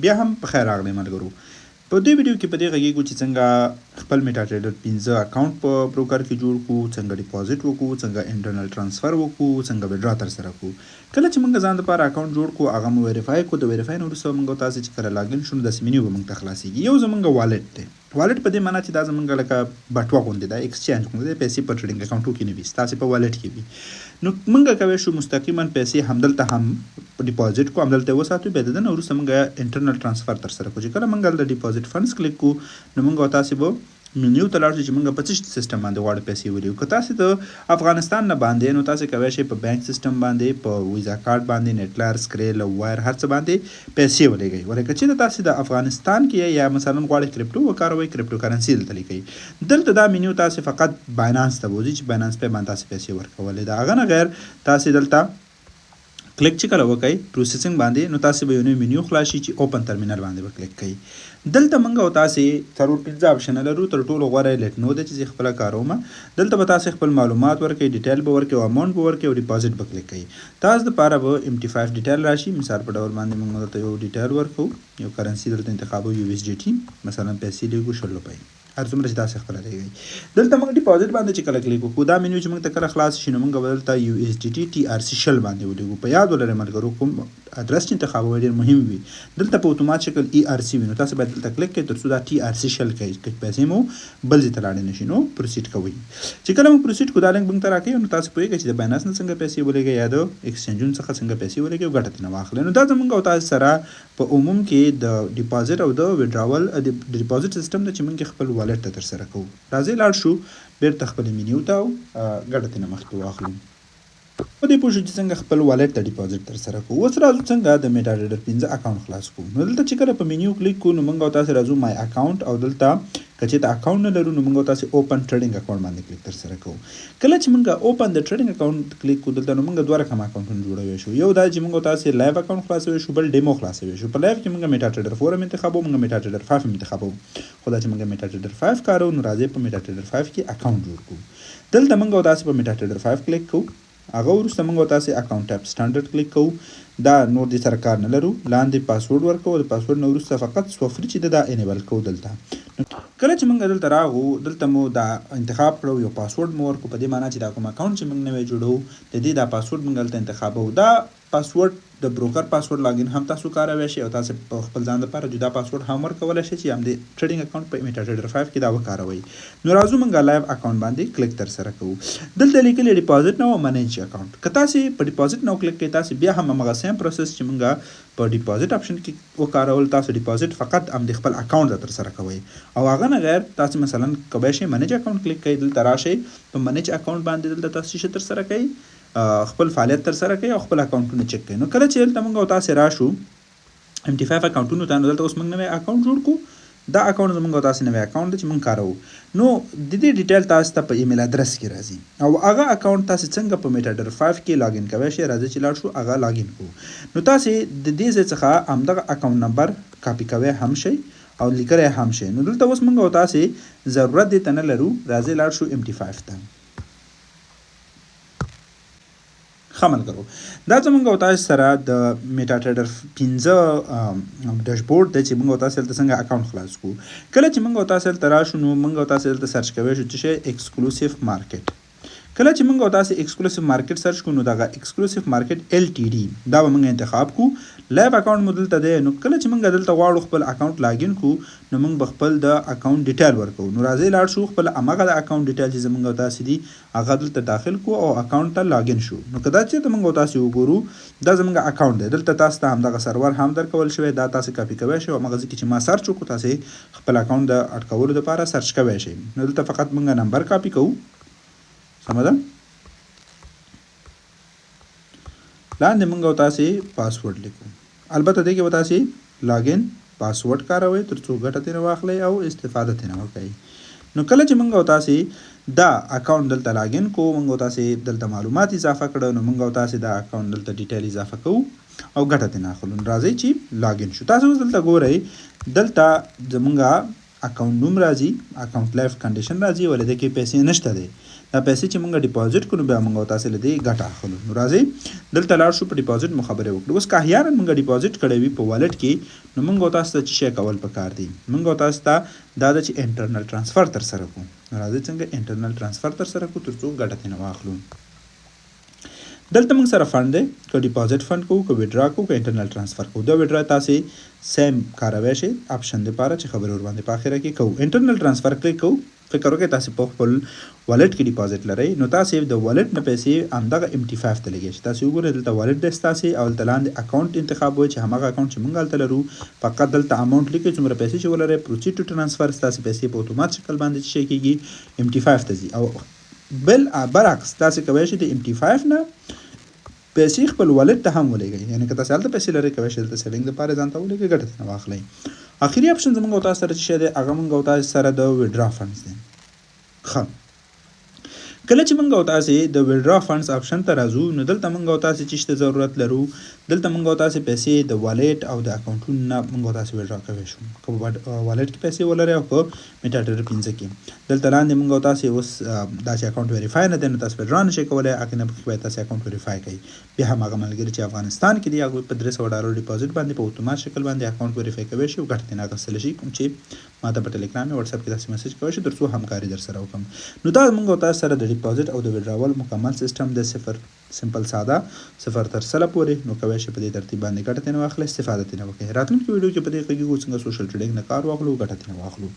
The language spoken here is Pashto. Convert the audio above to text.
بیا هم په خیر راغلی ملګرو. په دې ویډیو کې په دې غږیږو چې څنګه خپل میټا ټریډر 15 اکاونټ په بروکر کې جوړ کړو، څنګه ډیپوزټ وکړو، څنګه انټرنل ترانسفر وکړو، څنګه وډرا ترسره کړو. کله چې موږ ځان لپاره اکاونټ جوړ کړو، هغه مو ویریفای کړو. د ویریفای نه وروسته موږ تاسو چې کله لاګین شو داسې منیو به موږ ته خلاصیږي. یو زموږ والټ دی. والټ په دې معنی چې دا زموږ لکه بټوه غوندې ده، ایکسچینج غوندې ده، پیسې په ټریډینګ اکاونټو کې نه وي، ستاسې په والټ کې وي. نو موږ کولی شو مستقیما پیسې همدلته هم ډیپوزټ کړو، همدلته یې وساتو. بیا د ده نه وروسته موږ انټرنل ترانسفر ترسره کړو. چې کله موږ هلته ډیپوزټ فنډس کلیک کړو نو موږ تاسې به منیو ته لاړ شو چې موږ په څه سیسټم باندې غواړو پیسې ولېږو. که تاسې د افغانستان نه باندې نو تاسې کولی شئ په بانک سیسټم باندې، په ویزا کارت باندې، نیټلر، سکریل او وایر هر څه باندې پیسې ولېږئ. ولکه چې تاسې د افغانستان کې یا مثلا غواړئ کرپټو وکاروئ، کرپټو کرنسي دلته لیکئ. دلته دا منیو تاسې فقط باینانس ته بوځي چې باینانس پې باندې تاسې پیسې ورکولې. د هغه نه غیر تاسې دلته کلیک چې کله وکئ پروسیسینګ باندې نو تاسې به یو نوی منیو خلاص شي چې اوپن ترمینل باندې به کلیک کړئ. دلته موږ او تاسې څلور 15 اپشنه لرو. تر ټولو غوره لیټ نو ده چې زه خپله کاروم. دلته به تاسې خپل معلومات ورکئ، ډیټیل به ورکئ او اماونټ به ورکئ او ډیپوزټ به کلیک کړئ. تاسو دپاره به MT5 ډیټیل راشي. مثال په ډول باندې موږ دلته یو ډیټیل ورکوو، یو کرنسي دلته انتخابو USDT، مثلا پیسې لیږو 100 روپۍ، هر څومره چې تاسې خپله لیږئ. دلته موږ ډیپوزټ باندې چې کله کلیک وکړو دا منیو چې موږ ته کله خلاص شي نو موږ به دلته USDT TRC 100 باندې ولېږو. په یاد ولرئ ملګرو کوم ادرس چې انتخابوئ ډېر مهم وي. دلته په اتومات شکل ERC وي نو تاسې باید دلته کلیک کړئ تر څو دا TRC 100 کوي، که پیسې مو بل ځای ته لاړې نه شي نو پروسیډ کوئ. چې کله موږ پروسیډ کړو دا لینک موږ ته راکوي نو تاسې پوهېږئ چې د باینانس نه څنګه پیسې ولېږئ یا د ایکسچینجونو څخه څنګه پیسې ولېږئ او ګټه ترېنه واخلئ. نو دا زموږ او تاسې سره په عموم کې د ډیپوزټ او د وډراول د ډیپوزټ سیسټم ده چې موږ خپل والټ ته ترسره کوو. راځئ لاړ شو بیرته خپلې منیو ته او ګټه ترېنه مخکې واخلو. په دې پوه شو چې څنګه خپل والټ ته ډیپوزټ ترسره کوو. اوس راځو څنګه د میټا ټریډر 15 اکاونټ خلاص کوو. نو دلته چې کله په منیو کلیک کوو نو موږ او تاسې راځو مای اکاونټ او دلته که چېرته اکاونټ نه لرو نو موږ او تاسې اوپن ټریډینګ اکاونټ باندې کلیک ترسره کوو. کله چې موږ اوپن د ټریډینګ اکاونټ کلیک کوو دلته نو موږ دوه رقم اکاونټونه جوړولی شو. یو دا چې موږ او تاسې لایو اکاونټ خلاصولی شو، بل ډیمو خلاصولی شو. په لایو کې موږ میټا ټریډر 4 هم انتخابوو، موږ میټا ټریډر 5 هم انتخابوو. خو دا چې موږ میټا ټریډر 5 کاروو نو راځئ په میټا ټریډر 5 کې اکاونټ جوړ کړو. دلته موږ او تاسې په میټا ټریډر 5 کلیک کوو. هغه وروسته موږ او تاسې اکاونټ ټیپ سټانډرډ کلیک کوو. دا نور دې سره کار نه لرو. لاندې پاسورډ ورکوو. د پاسورډ نه وروسته فقط صفر چې دا انیبل کوو. دلته کله چې موږ دلته راغو دلته مو دا انتخاب کړو، یو پاسورډ مو ورکړو. په دې معنی چې دا کوم اکاونټ چې موږ نوی جوړوو د دې دا پاسورډ موږ دلته انتخابوو. دا پاسورډ د بروکر پاسورډ لاګین هم تاسو کارولی شئ او تاسو په خپل ځان لپاره جدا پاسورډ هم ورکولی شئ چې همدې ټریډینګ اکاونټ په میټا ټریډر 5 کې دا وکاروئ. نو راځو موږ لایو اکاونټ باندې کلیک ترسره کوو. دلته لیکلي ډیپوزټ نو او منیج اکاونټ. که تاسې په ډیپوزټ نو کلیک کړئ تاسې بیا هم همغه سیم پروسس چې موږ په ډیپوزټ اپشن کې وکارول، تاسو ډیپوزټ فقط همدې خپل اکاونټ ته ترسره کوئ او هغه نه غیر تاسو مثلا کولی شئ منیج اکاونټ کلیک کړئ. دلته راشئ په منیج اکاونټ باندې دلته تاسو څه ترسره کوئ، خپل فعالیت ترسره کوي او خپل اکاونټونه چک کوي. نو کله چې دلته موږ او تاسې راشو MT5 اکاونټونو ته نو دلته اوس موږ نوی اکاونټ جوړ کړو. دا اکاونټ زموږ او تاسې نوی اکاونټ دی چې موږ کاروو. نو د دې ډیټیل تاسو ته په ایمیل ادرس کې راځي او هغه اکاونټ تاسې څنګه په میټا ټریډر 5 کې لاګین کوی شئ. راځئ چې لاړ شو هغه لاګین کوو. نو تاسې د دې ځای څخه همدغه اکاونټ نمبر کاپي کوی هم شئ او لیکلی هم شئ. نو دلته اوس موږ او تاسې ضرورت دې ته نه لرو. راځئ لاړ شو MT5 ته. ښه ملګرو دا زموږ او تاسې سره د میټا ټریډر 15 ډیشبورډ دی چې موږ او تاسې هلته څنګه اکاونټ خلاص کړو. کله چې موږ او تاسې هلته راشو نو موږ او تاسې هلته سرچ کوی شو څه شی ایکسکلوسیو مارکیټ. کله چې موږ او تاسې ایکسکلوسیو مارکیټ سرچ کړو نو دغه ایکسکلوسیو مارکیټ LTD دا به موږ انتخاب کړو. لایو اکاونټ مو دلته دی. نو کله چې موږ دلته غواړو خپل اکاونټ لاګین کړو نو موږ به خپل د اکاونټ ډیټیل ورکوو. نو راځئ لاړ شو خپل همغه د اکاونټ ډیټیل چې زموږ او تاسې دي هغه دلته داخل کړو او اکاونټ ته لاګین شو. نو که دا چېرته موږ او تاسې وګورو دا زموږ اکاونټ دی. دلته تاسو ته همدغه سرور هم درکول شوی، دا تاسې کاپي کوی شئ او همغه ځای کې چې ما سرچ وکړو تاسې خپل اکاونټ د اټکولو دپاره سرچ کوی شئ. نو دلته فقط موږ نمبر کاپي کوو. سمه ده. لاندې موږ او تاسې پاسورډ لیکو. البته دې کې به تاسې لاګین پاسورډ کاروئ تر څو ګټه ترېنه واخلئ او استفاده ترېنه وکړئ. نو کله چې موږ او تاسې دا اکاونټ دلته لاګین کوو موږ او تاسې دلته معلومات اضافه کړه نو موږ او تاسې دا اکاونټ دلته ډیټیل اضافه کوو او ګټه ترېنه اخلو. راځئ چې لاګین شو. تاسو اوس دلته ګورئ دلته زموږ اکاونټ نوم راځي، اکاونټ لایف کنډیشن راځي ولې د کې پیسې نشته دی. دا پیسې چې موږ ډیپازیټ کړو بیا موږ تاسو له دې ګټه اخلو. نو راځي دلته لاړ شو په ډیپازیټ مو خبرې وکړو. اوس که احیانا موږ ډیپازیټ کړی وي په والټ کې نو موږ تاسو ته څه شی کول پکار دي. موږ تاسو ته دا د چې انټرنل ټرانسفر تر سره کوو. راځي څنګه انټرنل ټرانسفر تر سره کوو ترڅو ګټه ترې واخلو. دلته موږ سره فند دی که ډیپازیټ فند کوو که وډرا کوو که انټرنل ټرانسفر کوو. دا وډرا تاسو سیم کاروی شئ آپشن لپاره چې خبرې ور باندې په اخره کې کوو. انټرنل ټرانسفر کلیک کوو. فکر وکړئ تاسو په خپل والټ کې ډیپازیټ لرئ نو تاسو د والټ نه پیسې همدغه MT5 ته لګئ. تاسو وګورئ دلته والټ دی ستاسو او دلته لاندې اکاونټ انتخاب وای چې همغه اکاونټ چې موږ هلته لرو فقط دلته اماونټ لیکئ څومره پیسې چې ولرئ پروسیډ ټو ټرانسفر ستاسو پیسې په اتومات شکل باندې څه کېږي MT5 ته ځي. او بل برعکس تاسو کولی شئ د MT5 نه پیسې خپل والټ ته هم ولېږئ. یعنې که تاسو هلته پیسې لرئ کولی شئ دلته سیوینګ دپاره ځان ته ولېږئ ګټه ترې واخلئ. اخري اپشن زموږ او تاسو سره چې شی دی هغه موږ او تاسو سره د وډرا فنډز دی. کله چې موږ او تاسو د وډرا فنډز آپشن ته راځو نو دلته موږ او تاسو چې شته ضرورت لرو دلته موږ او تاسو پیسې د والټ او د اکاونټونو نه موږ او تاسو وډرا کولی شو. که والټ کې پیسې ولرئ او که میټاټر 15 کې دلته لاندې موږ او تاسو اوس دا چې اکاونټ ویریفای نه دی نو تاسو وډرا نشئ کولی. هغې نه مخکې باید تاسو اکاونټ ویریفای کړئ. بیا هماغه ملګري چې افغانستان کې دي هغوی په $300 ډیپازیټ باندې په اتومات شکل باندې اکاونټ ویریفای کولی شي او ګټه ترې اخیستلی شي. کوم چې ما ته په ټلیګرام یا وټساپ کې داسې میسج کولی شي تر څو همکاري در سره وکړم. نو دا موږ او تاسو سره د ډیپازیټ او د وډراول مکمل سیستم د صفر سمپل ساده 0 تر 100 پورې نو کولی شئ په دې ترتیب باندې ګټه ترې واخلئ استفاده ترې وکړئ. راتلونکي ویډیو کې په دې غږیږو څنګه سوشل ټریډینګ نه کار واخلو ګټه ترې واخلو.